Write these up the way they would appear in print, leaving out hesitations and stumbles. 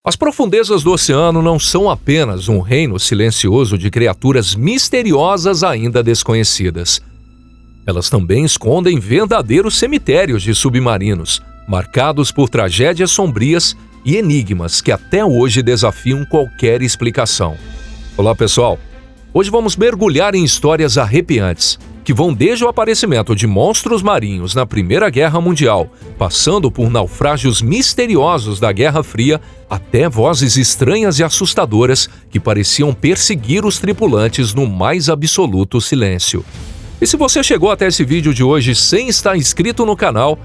As profundezas do oceano não são apenas um reino silencioso de criaturas misteriosas ainda desconhecidas. Elas também escondem verdadeiros cemitérios de submarinos, marcados por tragédias sombrias e enigmas que até hoje desafiam qualquer explicação. Olá, pessoal! Hoje vamos mergulhar em histórias arrepiantes, que vão desde o aparecimento de monstros marinhos na Primeira Guerra Mundial, passando por naufrágios misteriosos da Guerra Fria, até vozes estranhas e assustadoras que pareciam perseguir os tripulantes no mais absoluto silêncio. E se você chegou até esse vídeo de hoje sem estar inscrito no canal,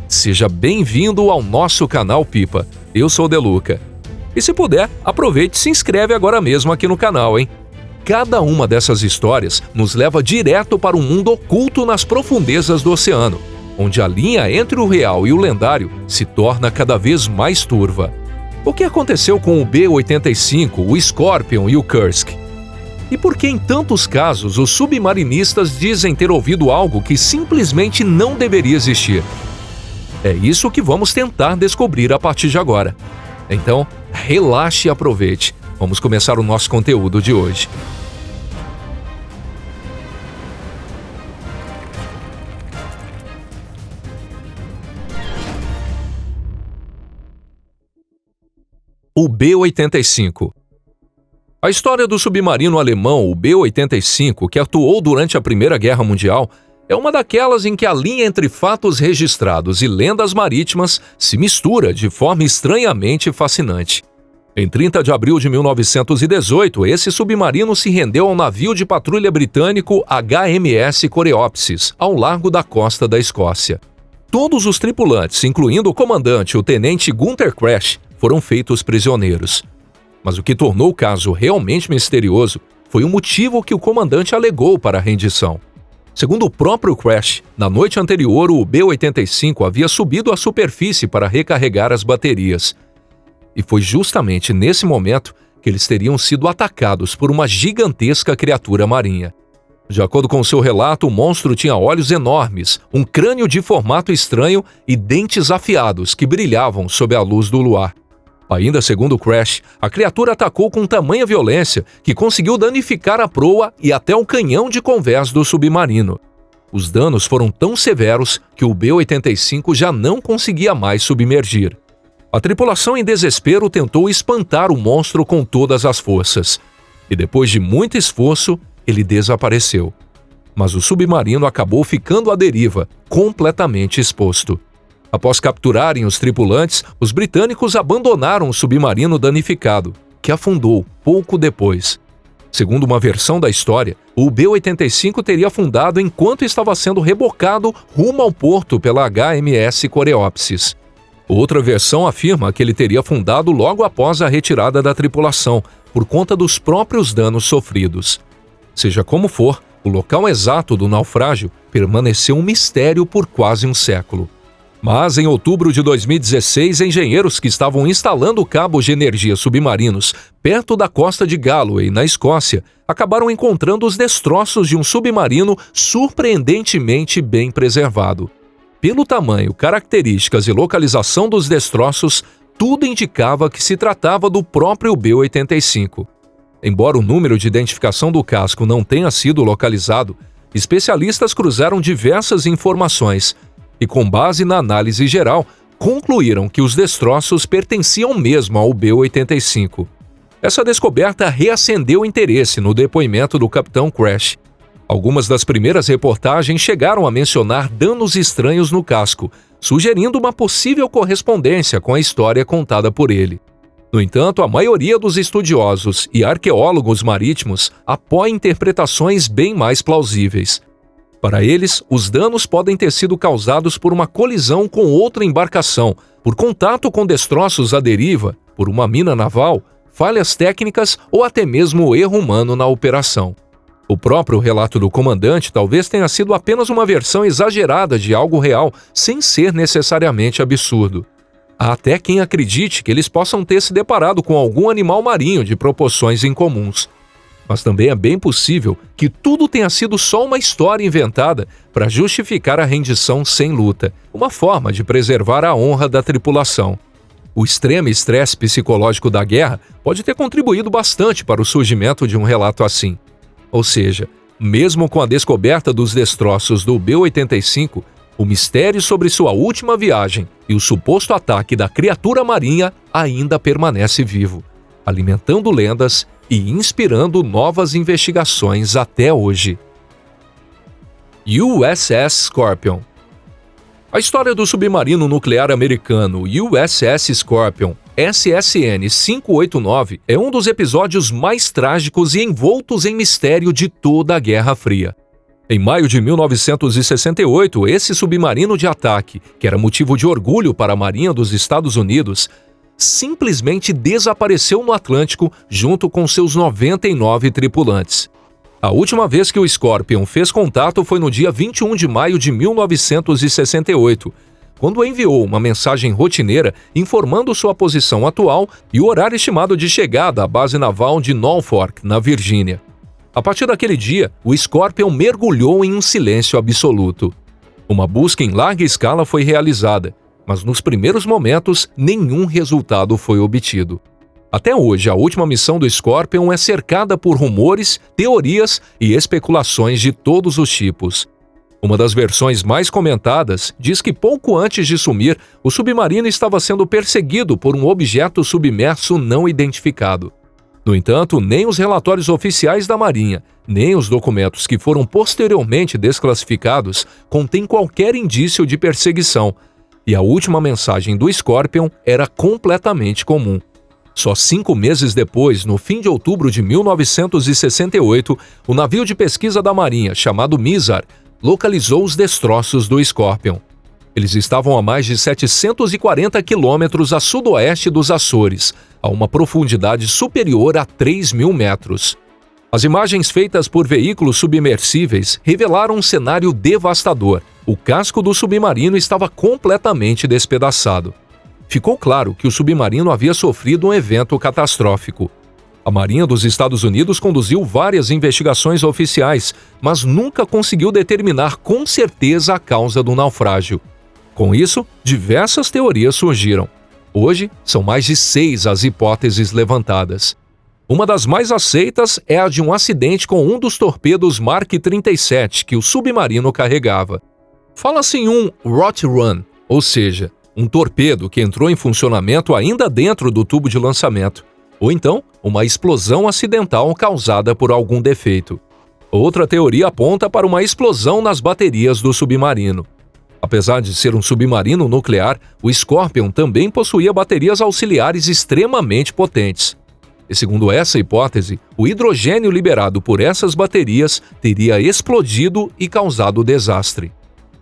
seja bem-vindo ao nosso canal Pipa. Eu sou o Deluca. E se puder, aproveite e se inscreve agora mesmo aqui no canal, hein? Cada uma dessas histórias nos leva direto para um mundo oculto nas profundezas do oceano, onde a linha entre o real e o lendário se torna cada vez mais turva. O que aconteceu com o B-85, o Scorpion e o Kursk? E por que em tantos casos os submarinistas dizem ter ouvido algo que simplesmente não deveria existir? É isso que vamos tentar descobrir a partir de agora. Então, relaxe e aproveite. Vamos começar o nosso conteúdo de hoje. O B-85. A história do submarino alemão, o B-85, que atuou durante a Primeira Guerra Mundial, é uma daquelas em que a linha entre fatos registrados e lendas marítimas se mistura de forma estranhamente fascinante. Em 30 de abril de 1918, esse submarino se rendeu ao navio de patrulha britânico HMS Coreopsis, ao largo da costa da Escócia. Todos os tripulantes, incluindo o comandante, o tenente Gunther Crash, foram feitos prisioneiros. Mas o que tornou o caso realmente misterioso foi o motivo que o comandante alegou para a rendição. Segundo o próprio Crash, na noite anterior o B-85 havia subido à superfície para recarregar as baterias. E foi justamente nesse momento que eles teriam sido atacados por uma gigantesca criatura marinha. De acordo com seu relato, o monstro tinha olhos enormes, um crânio de formato estranho e dentes afiados que brilhavam sob a luz do luar. Ainda segundo Crash, a criatura atacou com tamanha violência que conseguiu danificar a proa e até o canhão de convés do submarino. Os danos foram tão severos que o B-85 já não conseguia mais submergir. A tripulação em desespero tentou espantar o monstro com todas as forças. E depois de muito esforço, ele desapareceu. Mas o submarino acabou ficando à deriva, completamente exposto. Após capturarem os tripulantes, os britânicos abandonaram o submarino danificado, que afundou pouco depois. Segundo uma versão da história, o B-85 teria afundado enquanto estava sendo rebocado rumo ao porto pela HMS Coreopsis. Outra versão afirma que ele teria afundado logo após a retirada da tripulação, por conta dos próprios danos sofridos. Seja como for, o local exato do naufrágio permaneceu um mistério por quase um século. Mas, em outubro de 2016, engenheiros que estavam instalando cabos de energia submarinos perto da costa de Galloway, na Escócia, acabaram encontrando os destroços de um submarino surpreendentemente bem preservado. Pelo tamanho, características e localização dos destroços, tudo indicava que se tratava do próprio B-85. Embora o número de identificação do casco não tenha sido localizado, especialistas cruzaram diversas informações e, com base na análise geral, concluíram que os destroços pertenciam mesmo ao B-85. Essa descoberta reacendeu o interesse no depoimento do capitão Crash. Algumas das primeiras reportagens chegaram a mencionar danos estranhos no casco, sugerindo uma possível correspondência com a história contada por ele. No entanto, a maioria dos estudiosos e arqueólogos marítimos apoia interpretações bem mais plausíveis. Para eles, os danos podem ter sido causados por uma colisão com outra embarcação, por contato com destroços à deriva, por uma mina naval, falhas técnicas ou até mesmo erro humano na operação. O próprio relato do comandante talvez tenha sido apenas uma versão exagerada de algo real, sem ser necessariamente absurdo. Há até quem acredite que eles possam ter se deparado com algum animal marinho de proporções incomuns. Mas também é bem possível que tudo tenha sido só uma história inventada para justificar a rendição sem luta, uma forma de preservar a honra da tripulação. O extremo estresse psicológico da guerra pode ter contribuído bastante para o surgimento de um relato assim. Ou seja, mesmo com a descoberta dos destroços do B-85, o mistério sobre sua última viagem e o suposto ataque da criatura marinha ainda permanece vivo, alimentando lendas e inspirando novas investigações até hoje. USS Scorpion. A história do submarino nuclear americano USS Scorpion SSN-589 é um dos episódios mais trágicos e envoltos em mistério de toda a Guerra Fria. Em maio de 1968, esse submarino de ataque, que era motivo de orgulho para a Marinha dos Estados Unidos, simplesmente desapareceu no Atlântico junto com seus 99 tripulantes. A última vez que o Scorpion fez contato foi no dia 21 de maio de 1968, quando enviou uma mensagem rotineira informando sua posição atual e o horário estimado de chegada à base naval de Norfolk, na Virgínia. A partir daquele dia, o Scorpion mergulhou em um silêncio absoluto. Uma busca em larga escala foi realizada, mas nos primeiros momentos, nenhum resultado foi obtido. Até hoje, a última missão do Scorpion é cercada por rumores, teorias e especulações de todos os tipos. Uma das versões mais comentadas diz que pouco antes de sumir, o submarino estava sendo perseguido por um objeto submerso não identificado. No entanto, nem os relatórios oficiais da Marinha, nem os documentos que foram posteriormente desclassificados contêm qualquer indício de perseguição, e a última mensagem do Scorpion era completamente comum. Só 5 meses depois, no fim de outubro de 1968, o navio de pesquisa da Marinha, chamado Mizar, localizou os destroços do Scorpion. Eles estavam a mais de 740 quilômetros a sudoeste dos Açores, a uma profundidade superior a 3.000 metros. As imagens feitas por veículos submersíveis revelaram um cenário devastador. O casco do submarino estava completamente despedaçado. Ficou claro que o submarino havia sofrido um evento catastrófico. A Marinha dos Estados Unidos conduziu várias investigações oficiais, mas nunca conseguiu determinar com certeza a causa do naufrágio. Com isso, diversas teorias surgiram. Hoje, são mais de 6 as hipóteses levantadas. Uma das mais aceitas é a de um acidente com um dos torpedos Mark 37 que o submarino carregava. Fala-se em um rot run, ou seja, um torpedo que entrou em funcionamento ainda dentro do tubo de lançamento, ou então uma explosão acidental causada por algum defeito. Outra teoria aponta para uma explosão nas baterias do submarino. Apesar de ser um submarino nuclear, o Scorpion também possuía baterias auxiliares extremamente potentes. E segundo essa hipótese, o hidrogênio liberado por essas baterias teria explodido e causado o desastre.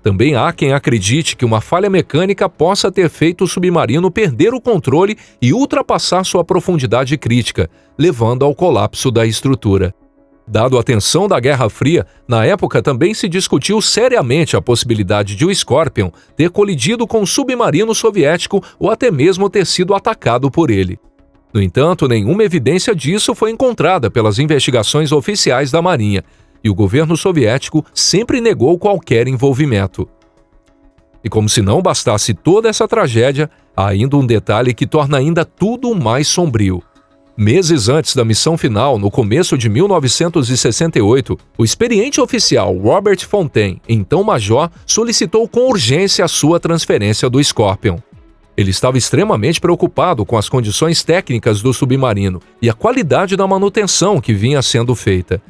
Também há quem acredite que uma falha mecânica possa ter feito o submarino perder o controle e ultrapassar sua profundidade crítica, levando ao colapso da estrutura. Dado a tensão da Guerra Fria, na época também se discutiu seriamente a possibilidade de o Scorpion ter colidido com um submarino soviético ou até mesmo ter sido atacado por ele. No entanto, nenhuma evidência disso foi encontrada pelas investigações oficiais da Marinha, e o governo soviético sempre negou qualquer envolvimento. E como se não bastasse toda essa tragédia, há ainda um detalhe que torna ainda tudo mais sombrio. Meses antes da missão final, no começo de 1968, o experiente oficial Robert Fontaine, então major, solicitou com urgência a sua transferência do Scorpion. Ele estava extremamente preocupado com as condições técnicas do submarino e a qualidade da manutenção que vinha sendo feita.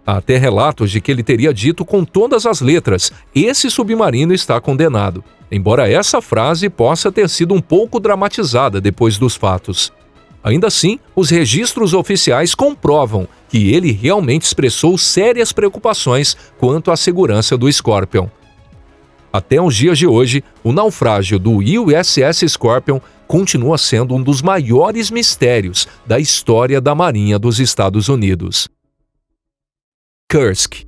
Há até relatos de que ele teria dito com todas as letras: "Esse submarino está condenado", embora essa frase possa ter sido um pouco dramatizada depois dos fatos. Ainda assim, os registros oficiais comprovam que ele realmente expressou sérias preocupações quanto à segurança do Scorpion. Até os dias de hoje, o naufrágio do USS Scorpion continua sendo um dos maiores mistérios da história da Marinha dos Estados Unidos. Kursk.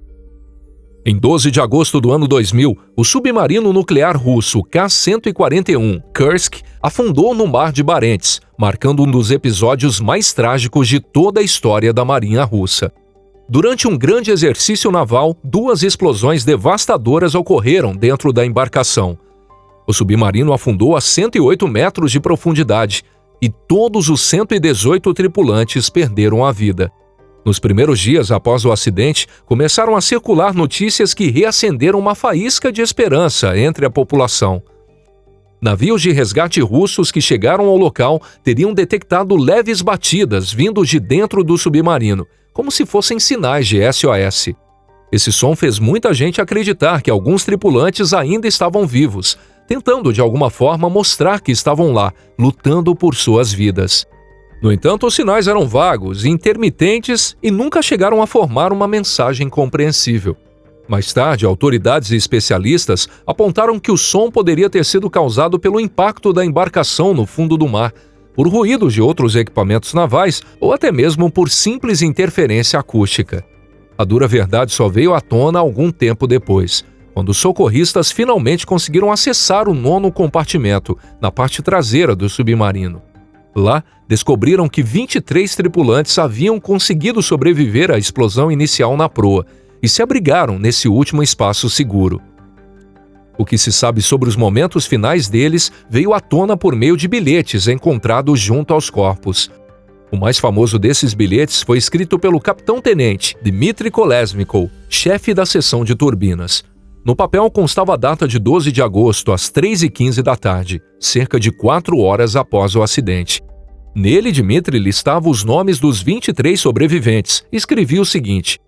Em 12 de agosto do ano 2000, o submarino nuclear russo K-141 Kursk afundou no Mar de Barents, marcando um dos episódios mais trágicos de toda a história da Marinha Russa. Durante um grande exercício naval, 2 explosões devastadoras ocorreram dentro da embarcação. O submarino afundou a 108 metros de profundidade e todos os 118 tripulantes perderam a vida. Nos primeiros dias após o acidente, começaram a circular notícias que reacenderam uma faísca de esperança entre a população. Navios de resgate russos que chegaram ao local teriam detectado leves batidas vindos de dentro do submarino, como se fossem sinais de SOS. Esse som fez muita gente acreditar que alguns tripulantes ainda estavam vivos, tentando de alguma forma mostrar que estavam lá, lutando por suas vidas. No entanto, os sinais eram vagos, intermitentes e nunca chegaram a formar uma mensagem compreensível. Mais tarde, autoridades e especialistas apontaram que o som poderia ter sido causado pelo impacto da embarcação no fundo do mar, por ruídos de outros equipamentos navais ou até mesmo por simples interferência acústica. A dura verdade só veio à tona algum tempo depois, quando os socorristas finalmente conseguiram acessar o 9º compartimento, na parte traseira do submarino. Lá, descobriram que 23 tripulantes haviam conseguido sobreviver à explosão inicial na proa e se abrigaram nesse último espaço seguro. O que se sabe sobre os momentos finais deles veio à tona por meio de bilhetes encontrados junto aos corpos. O mais famoso desses bilhetes foi escrito pelo capitão-tenente Dmitry Kolesnikov, chefe da seção de turbinas. No papel constava a data de 12 de agosto, às 3h15 da tarde, cerca de 4 horas após o acidente. Nele, Dmitry listava os nomes dos 23 sobreviventes e escrevia o seguinte: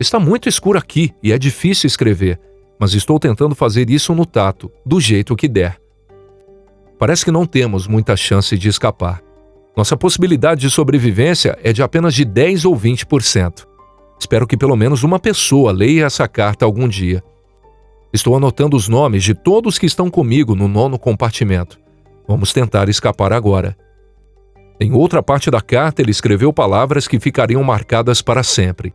"Está muito escuro aqui e é difícil escrever, mas estou tentando fazer isso no tato, do jeito que der. Parece que não temos muita chance de escapar. Nossa possibilidade de sobrevivência é de apenas de 10 ou 20%. Espero que pelo menos uma pessoa leia essa carta algum dia. Estou anotando os nomes de todos que estão comigo no 9º compartimento. Vamos tentar escapar agora." Em outra parte da carta, ele escreveu palavras que ficariam marcadas para sempre.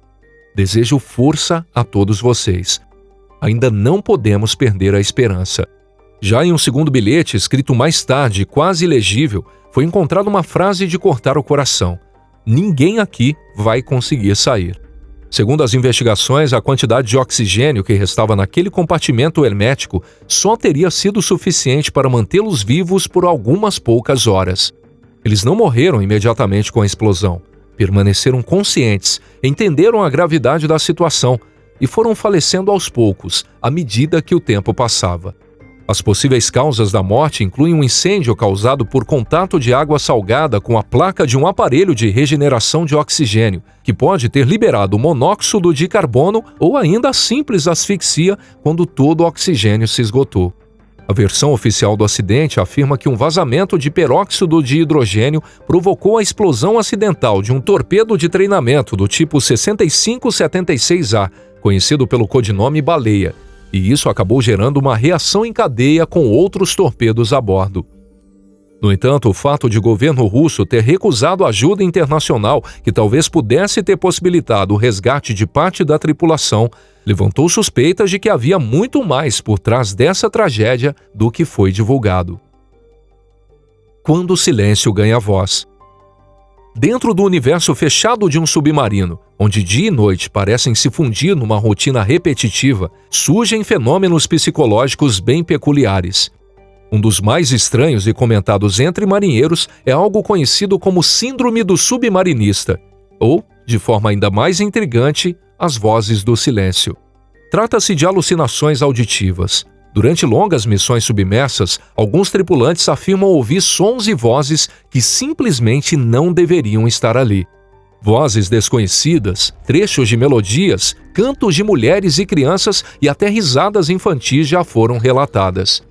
"Desejo força a todos vocês. Ainda não podemos perder a esperança." Já em um segundo bilhete, escrito mais tarde, quase ilegível, foi encontrada uma frase de cortar o coração: "Ninguém aqui vai conseguir sair." Segundo as investigações, a quantidade de oxigênio que restava naquele compartimento hermético só teria sido suficiente para mantê-los vivos por algumas poucas horas. Eles não morreram imediatamente com a explosão. Permaneceram conscientes, entenderam a gravidade da situação e foram falecendo aos poucos, à medida que o tempo passava. As possíveis causas da morte incluem um incêndio causado por contato de água salgada com a placa de um aparelho de regeneração de oxigênio, que pode ter liberado monóxido de carbono, ou ainda a simples asfixia quando todo o oxigênio se esgotou. A versão oficial do acidente afirma que um vazamento de peróxido de hidrogênio provocou a explosão acidental de um torpedo de treinamento do tipo 6576A, conhecido pelo codinome Baleia, e isso acabou gerando uma reação em cadeia com outros torpedos a bordo. No entanto, o fato de o governo russo ter recusado ajuda internacional que talvez pudesse ter possibilitado o resgate de parte da tripulação levantou suspeitas de que havia muito mais por trás dessa tragédia do que foi divulgado. Quando o silêncio ganha voz. Dentro do universo fechado de um submarino, onde dia e noite parecem se fundir numa rotina repetitiva, surgem fenômenos psicológicos bem peculiares. Um dos mais estranhos e comentados entre marinheiros é algo conhecido como Síndrome do Submarinista, ou, de forma ainda mais intrigante, as vozes do silêncio. Trata-se de alucinações auditivas. Durante longas missões submersas, alguns tripulantes afirmam ouvir sons e vozes que simplesmente não deveriam estar ali. Vozes desconhecidas, trechos de melodias, cantos de mulheres e crianças e até risadas infantis já foram relatadas.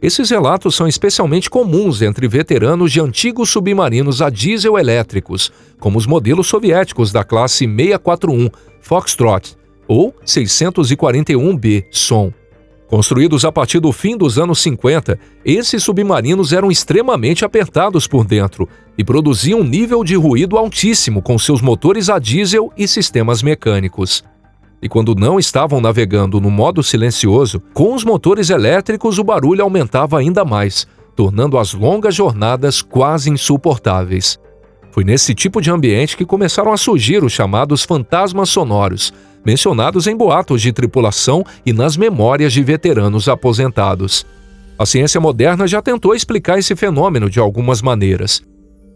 Esses relatos são especialmente comuns entre veteranos de antigos submarinos a diesel elétricos, como os modelos soviéticos da classe 641 Foxtrot ou 641B Som. Construídos a partir do fim dos anos 50, esses submarinos eram extremamente apertados por dentro e produziam um nível de ruído altíssimo com seus motores a diesel e sistemas mecânicos. E quando não estavam navegando no modo silencioso, com os motores elétricos o barulho aumentava ainda mais, tornando as longas jornadas quase insuportáveis. Foi nesse tipo de ambiente que começaram a surgir os chamados fantasmas sonoros, mencionados em boatos de tripulação e nas memórias de veteranos aposentados. A ciência moderna já tentou explicar esse fenômeno de algumas maneiras.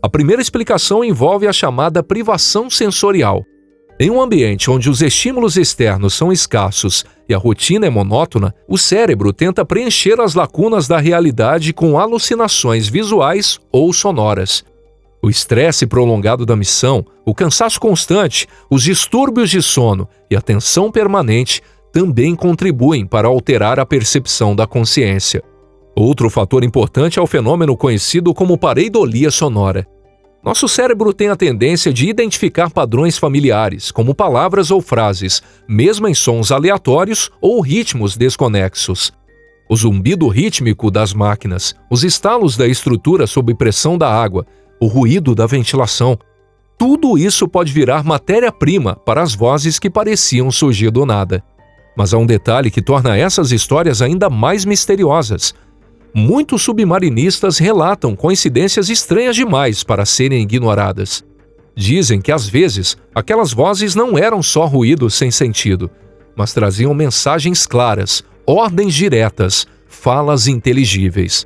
A primeira explicação envolve a chamada privação sensorial. Em um ambiente onde os estímulos externos são escassos e a rotina é monótona, o cérebro tenta preencher as lacunas da realidade com alucinações visuais ou sonoras. O estresse prolongado da missão, o cansaço constante, os distúrbios de sono e a tensão permanente também contribuem para alterar a percepção da consciência. Outro fator importante é o fenômeno conhecido como pareidolia sonora. Nosso cérebro tem a tendência de identificar padrões familiares, como palavras ou frases, mesmo em sons aleatórios ou ritmos desconexos. O zumbido rítmico das máquinas, os estalos da estrutura sob pressão da água, o ruído da ventilação, tudo isso pode virar matéria-prima para as vozes que pareciam surgir do nada. Mas há um detalhe que torna essas histórias ainda mais misteriosas. Muitos submarinistas relatam coincidências estranhas demais para serem ignoradas. Dizem que, às vezes, aquelas vozes não eram só ruídos sem sentido, mas traziam mensagens claras, ordens diretas, falas inteligíveis.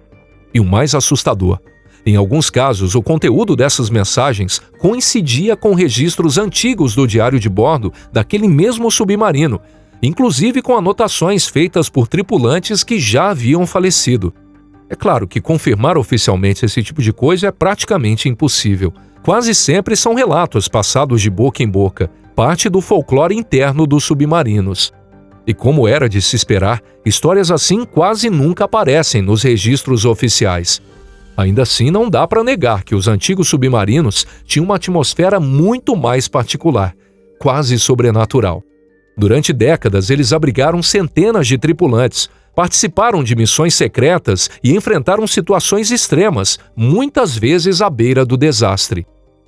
E o mais assustador, em alguns casos, o conteúdo dessas mensagens coincidia com registros antigos do diário de bordo daquele mesmo submarino, inclusive com anotações feitas por tripulantes que já haviam falecido. É claro que confirmar oficialmente esse tipo de coisa é praticamente impossível. Quase sempre são relatos passados de boca em boca, parte do folclore interno dos submarinos. E como era de se esperar, histórias assim quase nunca aparecem nos registros oficiais. Ainda assim, não dá para negar que os antigos submarinos tinham uma atmosfera muito mais particular, quase sobrenatural. Durante décadas, eles abrigaram centenas de tripulantes, participaram de missões secretas e enfrentaram situações extremas, muitas vezes à beira do desastre.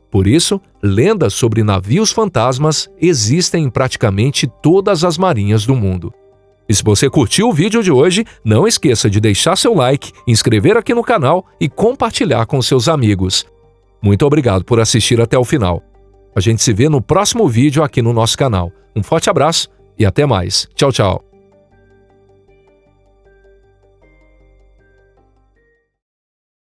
Por isso, lendas sobre navios fantasmas existem em praticamente todas as marinhas do mundo. E se você curtiu o vídeo de hoje, não esqueça de deixar seu like, inscrever aqui no canal e compartilhar com seus amigos. Muito obrigado por assistir até o final. A gente se vê no próximo vídeo aqui no nosso canal. Um forte abraço e até mais. Tchau, tchau.